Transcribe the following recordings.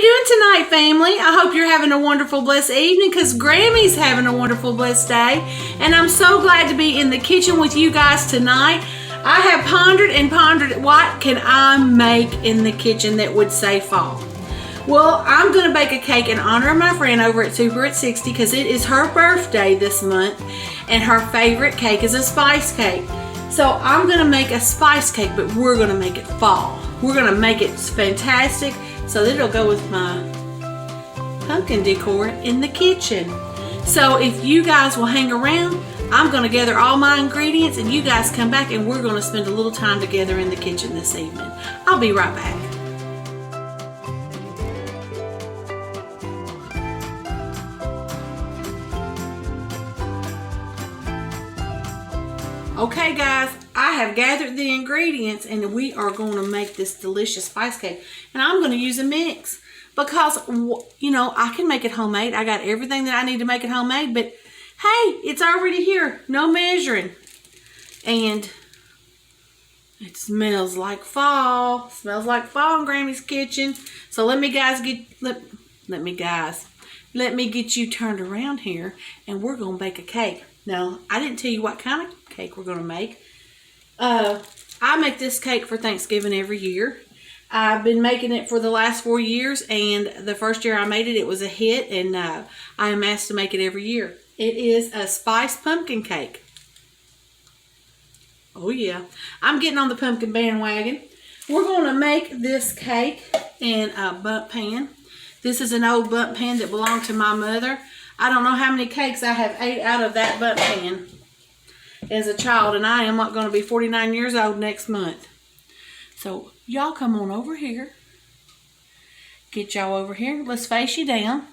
doing tonight, family? I hope you're having a wonderful, blessed evening because Grammie's having a wonderful, blessed day. And I'm so glad to be in the kitchen with you guys tonight. I have pondered and pondered, what can I make in the kitchen that would say fall? Well, I'm going to bake a cake in honor of my friend over at Super at 60 because it is her birthday this month and her favorite cake is a spice cake. So I'm going to make a spice cake, but we're going to make it fall. We're going to make it fantastic so that it'll go with my pumpkin decor in the kitchen. So if you guys will hang around, I'm going to gather all my ingredients and you guys come back and we're going to spend a little time together in the kitchen this evening. I'll be right back. Okay guys, I have gathered the ingredients and we are going to make this delicious spice cake. And I'm going to use a mix because, you know, I can make it homemade. I got everything that I need to make it homemade, but hey, it's already here. No measuring. And it smells like fall. Smells like fall in Grammie's kitchen. So let me get you turned around here and we're going to bake a cake. Now, I didn't tell you what kind of cake we're going to make. I make this cake for Thanksgiving every year. I've been making it for the last 4 years, and the first year I made it, it was a hit, and I am asked to make it every year. It is a spiced pumpkin cake. Oh yeah, I'm getting on the pumpkin bandwagon. We're going to make this cake in a bundt pan. This is an old bundt pan that belonged to my mother. I don't know how many cakes I have ate out of that bundt pan as a child, and I am not going to be 49 years old next month. So y'all come on over here. Get y'all over here. Let's face you down.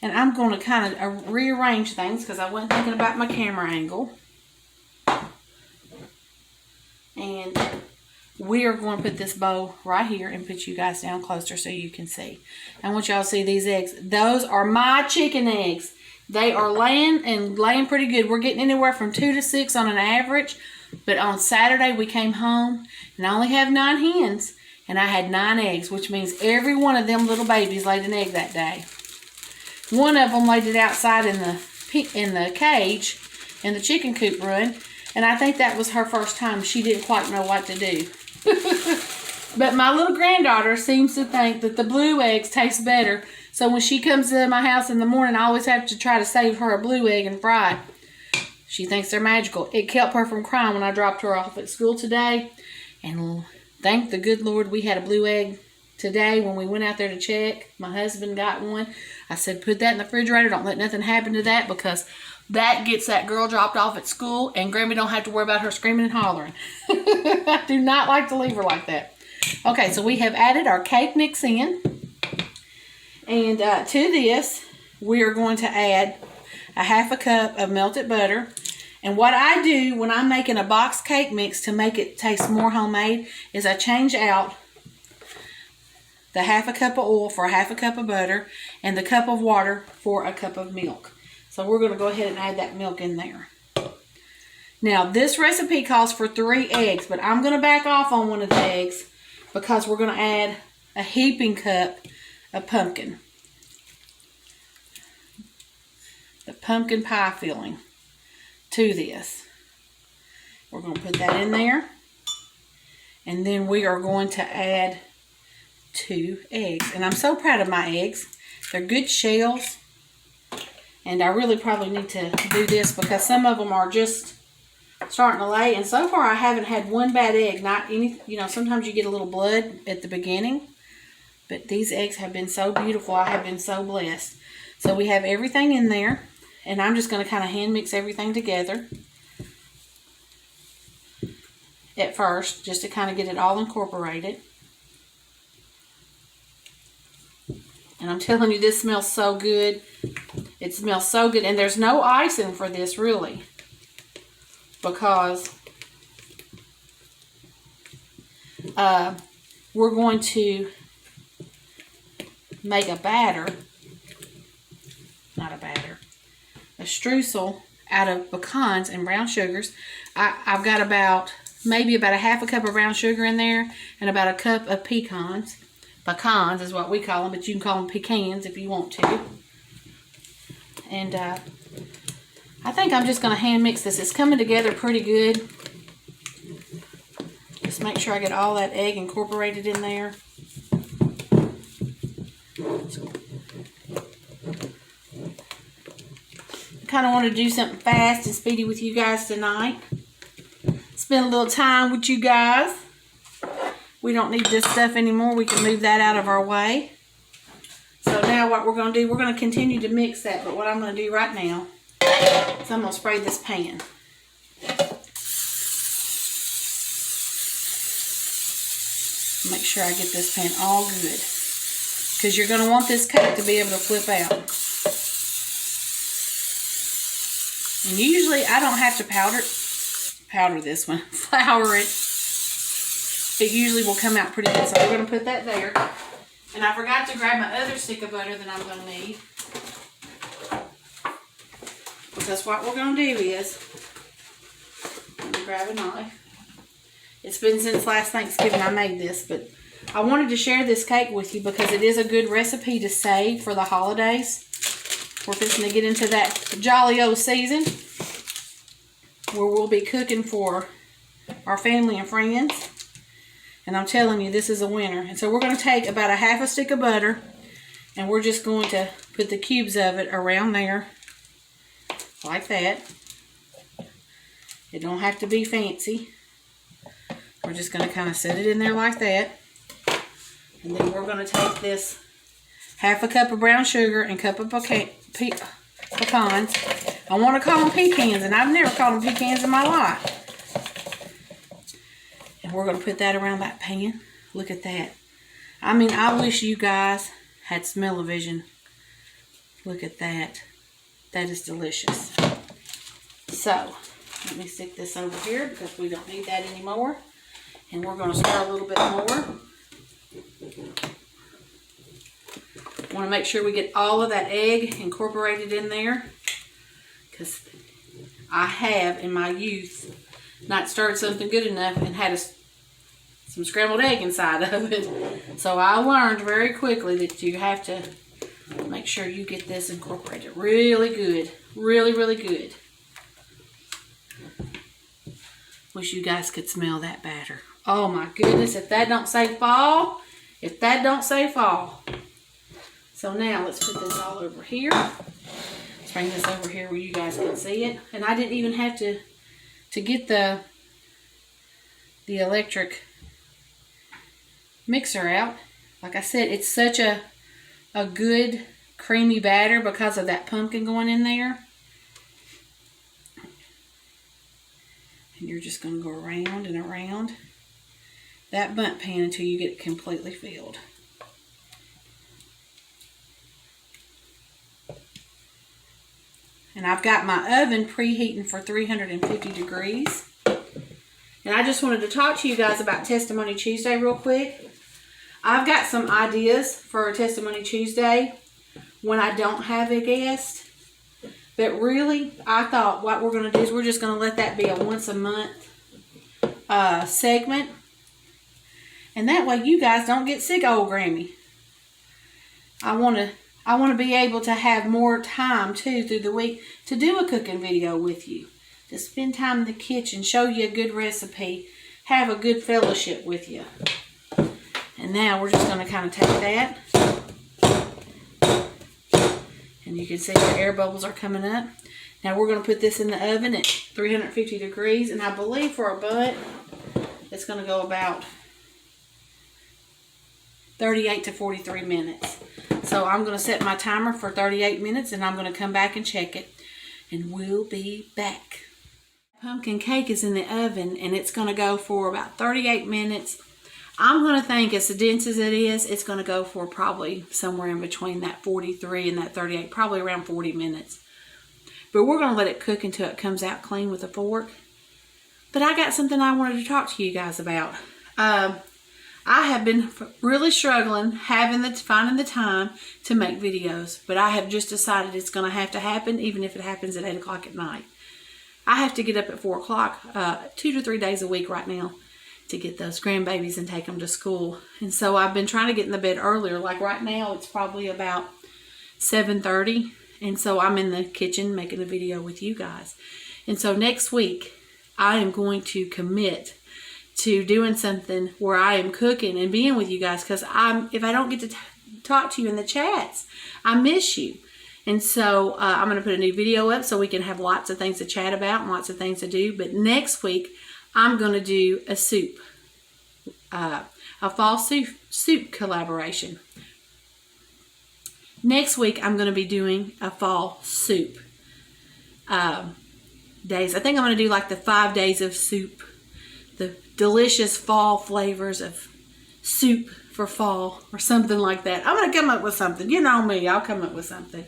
And I'm going to kind of rearrange things because I wasn't thinking about my camera angle. And we are going to put this bowl right here and put you guys down closer so you can see. I want y'all to see these eggs. Those are my chicken eggs. They are laying pretty good. We're getting anywhere from 2 to 6 on an average. But on Saturday we came home and I only have 9 hens. And I had 9 eggs, which means every one of them little babies laid an egg that day. One of them laid it outside in the cage in the chicken coop run. And I think that was her first time. She didn't quite know what to do. But my little granddaughter seems to think that the blue eggs taste better. So when she comes to my house in the morning, I always have to try to save her a blue egg and fry it. She thinks they're magical. It kept her from crying when I dropped her off at school today. And thank the good Lord we had a blue egg today when we went out there to check. My husband got one. I said, put that in the refrigerator. Don't let nothing happen to that because that gets that girl dropped off at school and Grammie don't have to worry about her screaming and hollering. I do not like to leave her like that. Okay, so we have added our cake mix in. And to this, we are going to add a ½ cup of melted butter. And what I do when I'm making a box cake mix to make it taste more homemade is I change out the ½ cup of oil for a ½ cup of butter and the cup of water for a cup of milk. So we're going to go ahead and add that milk in there. Now this recipe calls for 3 eggs, but I'm going to back off on one of the eggs because we're going to add a heaping cup of pumpkin. The pumpkin pie filling to this. We're going to put that in there. And then we are going to add 2 eggs. And I'm so proud of my eggs. They're good shells. And I really probably need to do this because some of them are just starting to lay. And so far I haven't had one bad egg. Not any, you know, sometimes you get a little blood at the beginning. But these eggs have been so beautiful. I have been so blessed. So we have everything in there. And I'm just going to kind of hand mix everything together at first, just to kind of get it all incorporated. And I'm telling you, this smells so good. It smells so good. And there's no icing for this, really. Because we're going to make a batter. Not a batter. A streusel out of pecans and brown sugars. I've got maybe about a ½ cup of brown sugar in there and about a cup of pecans. Pecans is what we call them, but you can call them pecans if you want to. And I think I'm just going to hand mix this. It's coming together pretty good. Just make sure I get all that egg incorporated in there. I kind of want to do something fast and speedy with you guys tonight. Spend a little time with you guys. We don't need this stuff anymore. We can move that out of our way. So now what we're going to do, we're going to continue to mix that. But what I'm going to do right now is I'm going to spray this pan. Make sure I get this pan all good. Because you're going to want this cake to be able to flip out. And usually I don't have to powder this one, flour it. It usually will come out pretty good. So we're going to put that there. And I forgot to grab my other stick of butter that I'm going to need. Because what we're going to do is, let me grab a knife. It's been since last Thanksgiving I made this, but I wanted to share this cake with you because it is a good recipe to save for the holidays. We're fixing to get into that jolly old season where we'll be cooking for our family and friends. And I'm telling you, this is a winner. And so we're going to take about a half a stick of butter, and we're just going to put the cubes of it around there, like that. It don't have to be fancy. We're just going to kind of set it in there like that. And then we're going to take this half a cup of brown sugar and cup of pecans. I want to call them pecans, and I've never called them pecans in my life. And we're going to put that around that pan. Look at that. I mean, I wish you guys had smell-o-vision. Look at that. That is delicious. So, let me stick this over here because we don't need that anymore. And we're going to stir a little bit more. Want to make sure we get all of that egg incorporated in there. Because I have, in my youth, not stirred something good enough and had some scrambled egg inside of it. So I learned very quickly that you have to make sure you get this incorporated really good. Really, really good. Wish you guys could smell that batter. Oh my goodness, if that don't say fall. If that don't say fall. So now let's put this all over here. Let's bring this over here where you guys can see it. And I didn't even have to get the electric mixer out. Like I said, it's such a good creamy batter because of that pumpkin going in there. And you're just going to go around and around that bundt pan until you get it completely filled. And I've got my oven preheating for 350 degrees. And I just wanted to talk to you guys about Testimony Tuesday real quick. I've got some ideas for a Testimony Tuesday when I don't have a guest. But really, I thought what we're going to do is we're just going to let that be a once a month segment. And that way you guys don't get sick of old Grammie. I want to be able to have more time too through the week to do a cooking video with you. To spend time in the kitchen, show you a good recipe, have a good fellowship with you. And now we're just going to kind of take that. And you can see the air bubbles are coming up. Now we're going to put this in the oven at 350 degrees. And I believe for a bundt, it's going to go about 38 to 43 minutes. So I'm going to set my timer for 38 minutes and I'm going to come back and check it. And we'll be back. Pumpkin cake is in the oven and it's going to go for about 38 minutes. I'm going to think as dense as it is, it's going to go for probably somewhere in between that 43 and that 38, probably around 40 minutes. But we're going to let it cook until it comes out clean with a fork. But I got something I wanted to talk to you guys about. I have been really struggling finding the time to make videos. But I have just decided it's going to happen even if it happens at 8 o'clock at night. I have to get up at 4 o'clock 2 to 3 days a week right now to get those grandbabies and take them to school. And so I've been trying to get in the bed earlier. Like right now, it's probably about 7:30. And so I'm in the kitchen making a video with you guys. And so next week, I am going to commit to doing something where I am cooking and being with you guys, because if I don't get to talk to you in the chats, I miss you. And so I'm going to put a new video up so we can have lots of things to chat about and lots of things to do. But next week, I'm going to do a soup, a fall soup collaboration. Next week, I'm going to be doing a fall soup days. I think I'm going to do like the 5 days of soup, the delicious fall flavors of soup for fall or something like that. I'm going to come up with something. You know me, I'll come up with something.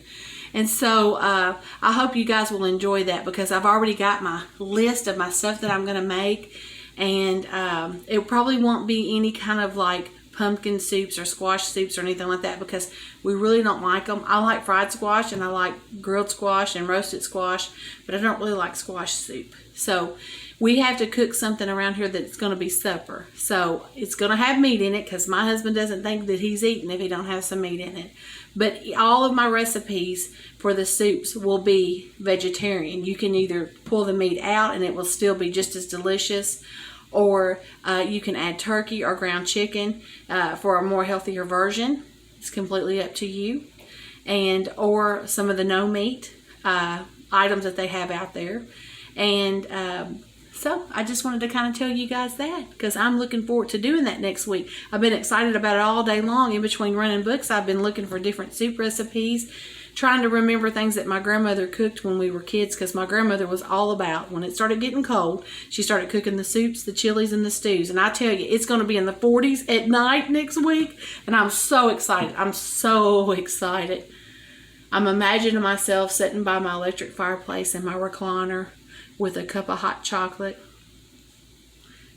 And so I hope you guys will enjoy that, because I've already got my list of my stuff that I'm going to make. And it probably won't be any kind of like pumpkin soups or squash soups or anything like that, because we really don't like them. I like fried squash and I like grilled squash and roasted squash, but I don't really like squash soup. So we have to cook something around here that's going to be supper. So it's going to have meat in it, because my husband doesn't think that he's eating if he don't have some meat in it. But all of my recipes for the soups will be vegetarian. You can either pull the meat out and it will still be just as delicious, or you can add turkey or ground chicken for a more healthier version. It's completely up to you. And or some of the no meat items that they have out there. And so I just wanted to kind of tell you guys that, because I'm looking forward to doing that next week. I've been excited about it all day long. In between running books, I've been looking for different soup recipes, trying to remember things that my grandmother cooked when we were kids, because my grandmother was all about, when it started getting cold, she started cooking the soups, the chilies, and the stews. And I tell you, it's going to be in the 40s at night next week, and I'm so excited. I'm so excited. I'm imagining myself sitting by my electric fireplace in my recliner with a cup of hot chocolate,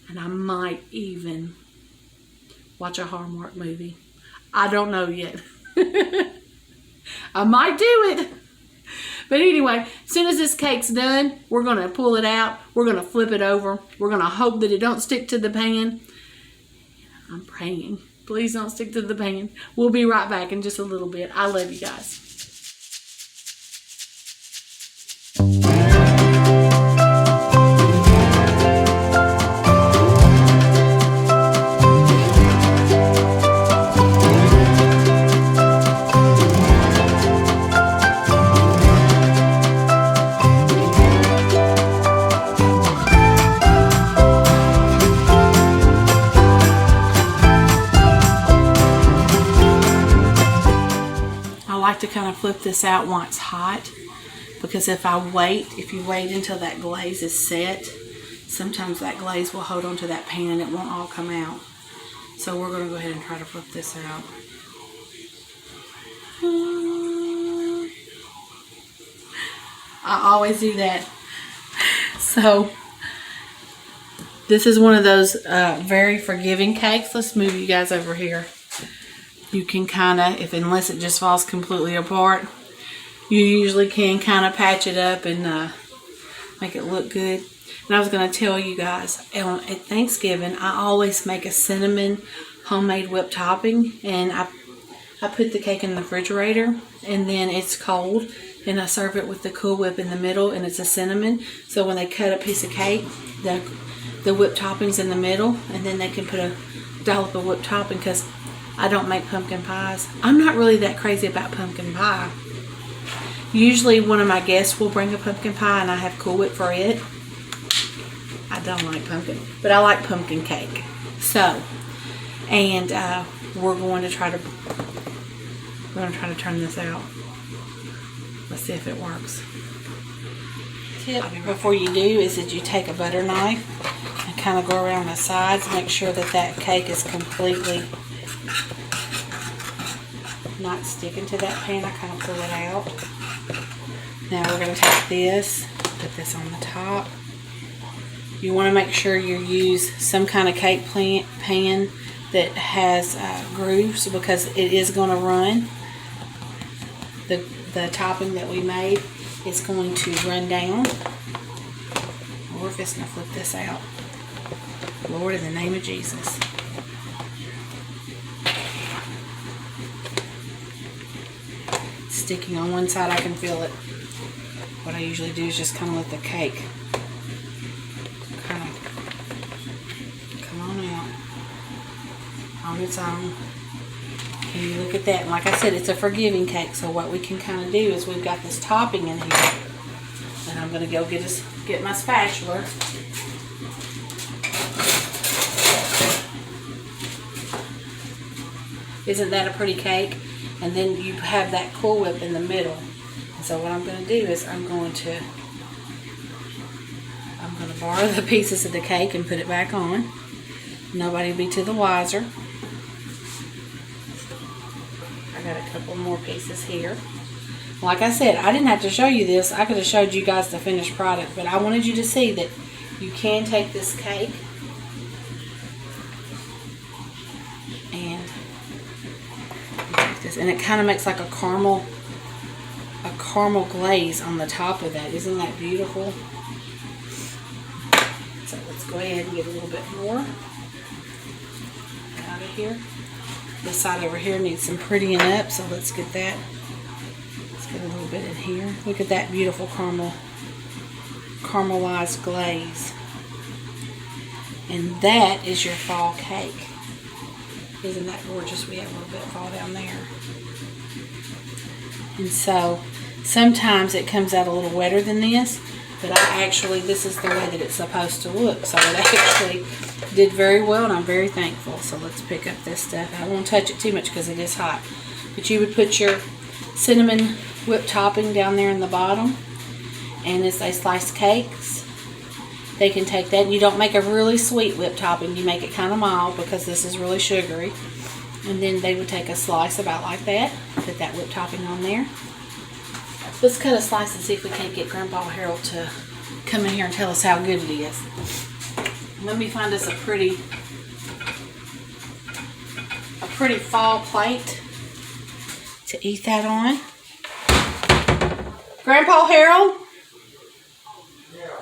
and I might even watch a Hallmark movie. I don't know yet. I might do it. But anyway, as soon as this cake's done, we're going to pull it out. We're going to flip it over. We're going to hope that it don't stick to the pan. I'm praying. Please don't stick to the pan. We'll be right back in just a little bit. I love you guys. To kind of flip this out while it's hot, because if you wait until that glaze is set, sometimes that glaze will hold onto that pan and it won't all come out. So we're going to go ahead and try to flip this out. I always do that. So this is one of those very forgiving cakes. Let's move you guys over here. You can kind of, unless it just falls completely apart, you usually can kind of patch it up and make it look good. And I was going to tell you guys, at Thanksgiving, I always make a cinnamon homemade whipped topping, and I put the cake in the refrigerator, and then it's cold, and I serve it with the Cool Whip in the middle, and it's a cinnamon. So when they cut a piece of cake, the whipped topping's in the middle, and then they can put a dollop of whipped topping, because I don't make pumpkin pies. I'm not really that crazy about pumpkin pie. Usually one of my guests will bring a pumpkin pie and I have Cool Whip for it. I don't like pumpkin, but I like pumpkin cake. So, and we're going to try to turn this out. Let's see if it works. Tip before you do is that you take a butter knife and kind of go around the sides, make sure that cake is completely not sticking to that pan. I kind of pull it out. Now we're going to take this, put this on the top. You want to make sure you use some kind of cake pan that has grooves, because it is going to run. The topping that we made is going to run down. We're just going to flip this out. Lord, in the name of Jesus. It's sticking on one side, I can feel it. What I usually do is just kind of let the cake kind of come on out on its own. And you look at that, and like I said, it's a forgiving cake, so what we can kind of do is we've got this topping in here, and I'm going to go get my spatula. Isn't that a pretty cake? And then you have that Cool Whip in the middle. And so what I'm going to do is I'm going to borrow the pieces of the cake and put it back on. Nobody will be to the wiser. I got a couple more pieces here. Like I said, I didn't have to show you this. I could have showed you guys the finished product, but I wanted you to see that you can take this cake and take this, and it kind of makes like a caramel glaze on the top of that. Isn't that beautiful? So let's go ahead and get a little bit more out of here. This side over here needs some prettying up, so let's get that. Let's get a little bit in here. Look at that beautiful caramelized glaze. And that is your fall cake. Isn't that gorgeous? We have a little bit fall down there. And so sometimes it comes out a little wetter than this, but this is the way that it's supposed to look. So it actually did very well, and I'm very thankful. So let's pick up this stuff. I won't touch it too much because it is hot. But you would put your cinnamon whipped topping down there in the bottom. And as they slice cakes, they can take that. And you don't make a really sweet whipped topping. You make it kind of mild because this is really sugary. And then they would take a slice about like that. Put that whipped topping on there. Let's cut a slice and see if we can't get Grandpa Harold to come in here and tell us how good it is. Let me find us a pretty fall plate to eat that on. Grandpa Harold? Yeah.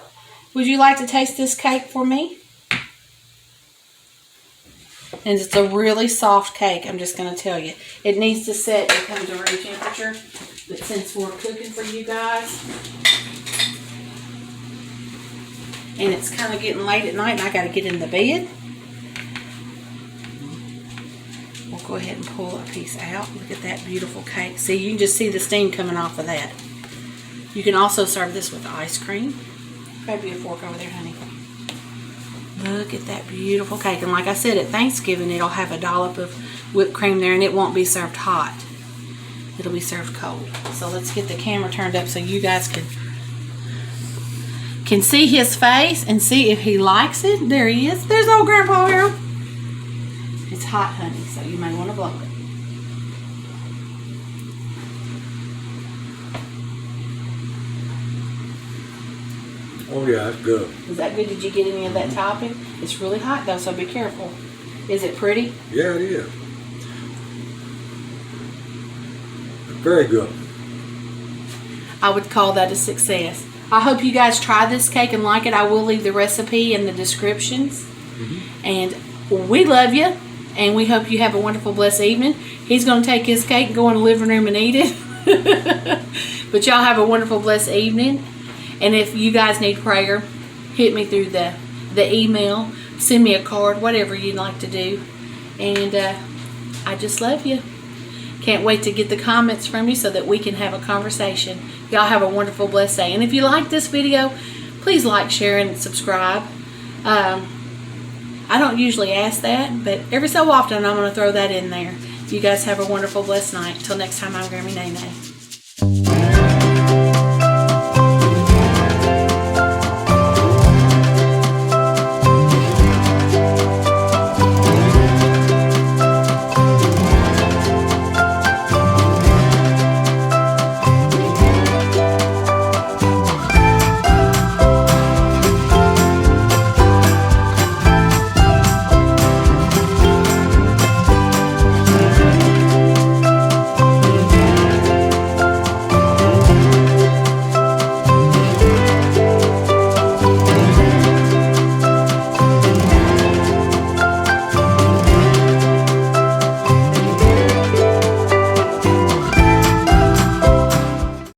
Would you like to taste this cake for me? And it's a really soft cake, I'm just going to tell you. It needs to set and come to room temperature. But since we're cooking for you guys, and it's kind of getting late at night and I got to get in the bed, we'll go ahead and pull a piece out. Look at that beautiful cake. See, you can just see the steam coming off of that. You can also serve this with ice cream. Grab you a fork over there, honey. Look at that beautiful cake. And like I said, at Thanksgiving, it'll have a dollop of whipped cream there, and it won't be served hot. It'll be served cold. So let's get the camera turned up so you guys can see his face and see if he likes it. There he is. There's old Grandpa Harold. It's hot, honey, so you may want to blow it. Oh yeah, it's good. Is that good? Did you get any of that topping? It's really hot though, so be careful. Is it pretty? Yeah, it is. Very good. I would call that a success. I hope you guys try this cake and like it. I will leave the recipe in the descriptions. Mm-hmm. And we love you, and we hope you have a wonderful, blessed evening. He's going to take his cake and go in the living room and eat it. But y'all have a wonderful, blessed evening. And if you guys need prayer, hit me through the email. Send me a card, whatever you'd like to do. And I just love you. Can't wait to get the comments from you so that we can have a conversation. Y'all have a wonderful, blessed day. And if you like this video, please like, share, and subscribe. I don't usually ask that, but every so often I'm going to throw that in there. You guys have a wonderful, blessed night. Till next time, I'm Grammie Nae Nae.